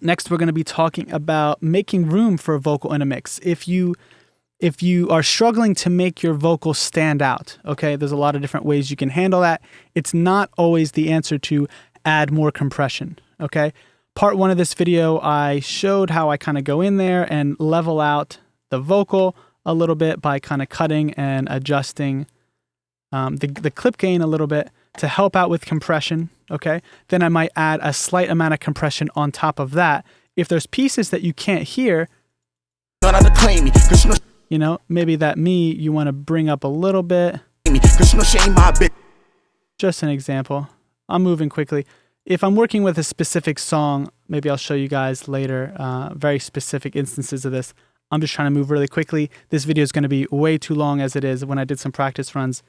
Next, we're going to be talking about making room for a vocal in a mix. If you are struggling to make your vocal stand out, okay, there's a lot of different ways you can handle that. It's not always the answer to add more compression, okay? Part 1 of this video, I showed how I kind of go in there and level out the vocal a little bit by kind of cutting and adjusting the clip gain a little bit to help out with compression, okay? Then I might add a slight amount of compression on top of that. If there's pieces that you can't hear, you know, maybe that me you want to bring up a little bit. Just an example. I'm moving quickly. If I'm working with a specific song, maybe I'll show you guys later very specific instances of this. I'm just trying to move really quickly. This video is going to be way too long as it is. When I did some practice runs,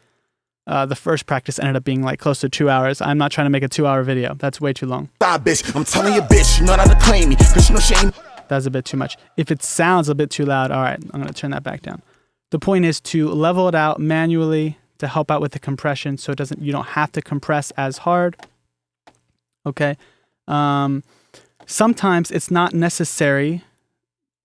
the first practice ended up being like close to 2 hours. I'm not trying to make a 2-hour video. That's way too long. I'm telling you, bitch, you know how to claim me. That's a bit too much. If it sounds a bit too loud, all right, I'm going to turn that back down. The point is to level it out manually to help out with the compression so you don't have to compress as hard. Okay. Sometimes it's not necessarily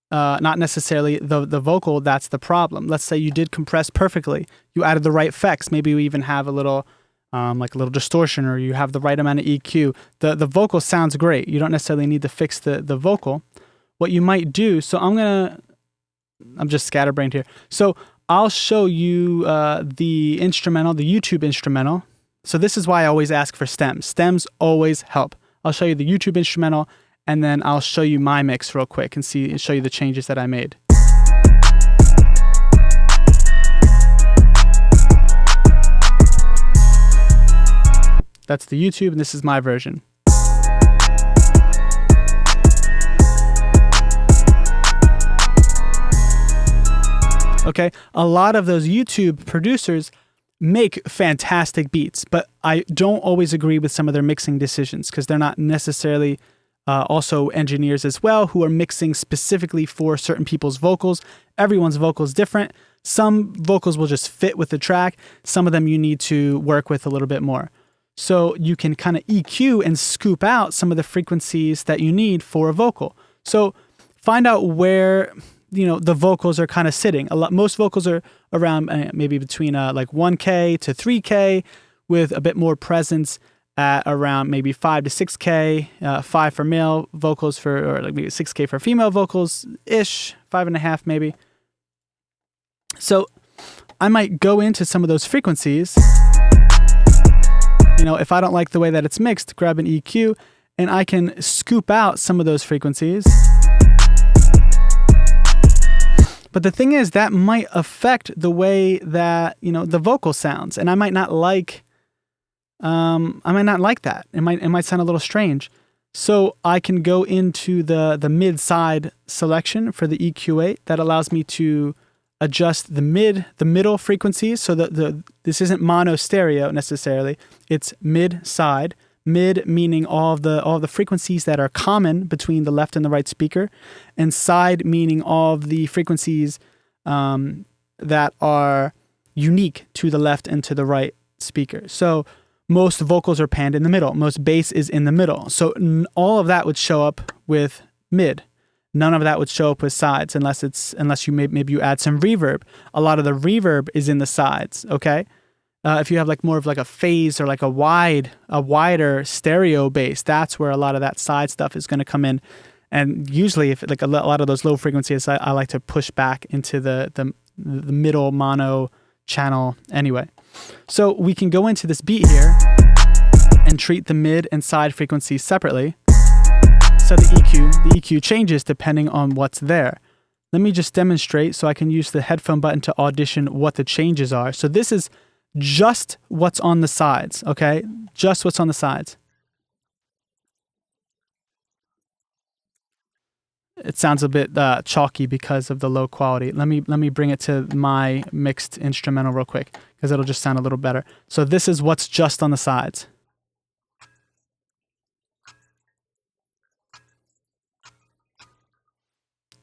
the vocal that's the problem. Let's say you did compress perfectly. You added the right effects. Maybe you even have a little like a little distortion, or you have the right amount of EQ. The vocal sounds great. You don't necessarily need to fix the vocal. What you might do, so I'm just scatterbrained here. So I'll show you the instrumental, the YouTube instrumental. So this is why I always ask for stems. Stems always help. I'll show you the YouTube instrumental, and then I'll show you my mix real quick and show you the changes that I made. That's the YouTube, and this is my version. Okay, a lot of those YouTube producers make fantastic beats, but I don't always agree with some of their mixing decisions because they're not necessarily also engineers as well who are mixing specifically for certain people's vocals. Everyone's vocal is different. Some vocals will just fit with the track. Some of them you need to work with a little bit more. So you can kind of EQ and scoop out some of the frequencies that you need for a vocal. So find out where the vocals are kind of sitting. Most vocals are around maybe between like 1K to 3K, with a bit more presence at around maybe 5 to 6K, 5 for male vocals or like maybe 6K for female vocals ish, 5.5 maybe. So I might go into some of those frequencies. If I don't like the way that it's mixed, grab an EQ and I can scoop out some of those frequencies. But the thing is, that might affect the way that, the vocal sounds. And I might not like that. It might sound a little strange. So I can go into the mid-side selection for the EQ8 that allows me to adjust the middle frequencies. So this isn't mono stereo necessarily. It's mid-side. Mid meaning all of the frequencies that are common between the left and the right speaker, and side meaning all of the frequencies that are unique to the left and to the right speaker. So most vocals are panned in the middle. Most bass is in the middle. So all of that would show up with mid. None of that would show up with sides unless you maybe you add some reverb. A lot of the reverb is in the sides. Okay. If you have like more of like a phase or like a wider stereo bass, that's where a lot of that side stuff is going to come in. And usually, if like a lot of those low frequencies, I like to push back into the middle mono channel anyway. So we can go into this beat here and treat the mid and side frequencies separately. So the EQ changes depending on what's there. Let me just demonstrate so I can use the headphone button to audition what the changes are. So this is just what's on the sides, okay? Just what's on the sides. It sounds a bit chalky because of the low quality. Let me bring it to my mixed instrumental real quick because it'll just sound a little better. So this is what's just on the sides.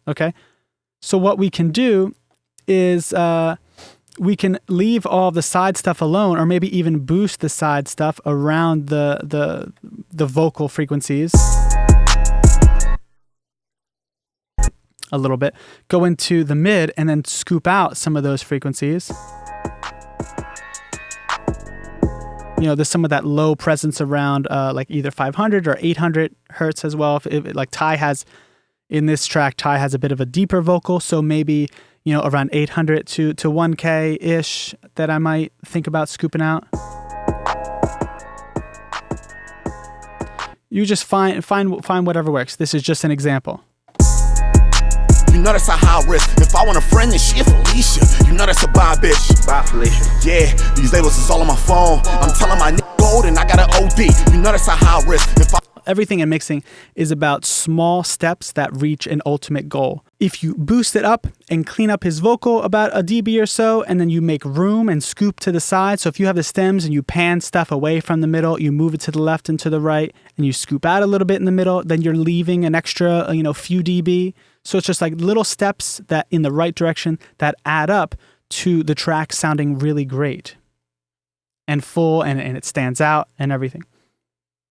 Okay? So what we can do is we can leave all the side stuff alone, or maybe even boost the side stuff around the vocal frequencies. a little bit, go into the mid and then scoop out some of those frequencies. You know, there's some of that low presence around like either 500 or 800 hertz as well. If like Ty has, in this track, Ty has a bit of a deeper vocal, so maybe, you know, around 800 to 1K-ish that I might think about scooping out. You just find whatever works. This is just an example. You know that's a high risk. If I want a friend, then she a Felicia. You know that's a bye bitch. Bye, Felicia. Yeah, these labels is all on my phone. I'm telling my nigga gold and I got an OD. You know that's a high risk. Everything in mixing is about small steps that reach an ultimate goal. If you boost it up and clean up his vocal about a dB or so, and then you make room and scoop to the side. So if you have the stems and you pan stuff away from the middle, you move it to the left and to the right, and you scoop out a little bit in the middle, then you're leaving an extra, you know, few dB. So it's just like little steps that in the right direction that add up to the track sounding really great and full, and it stands out and everything.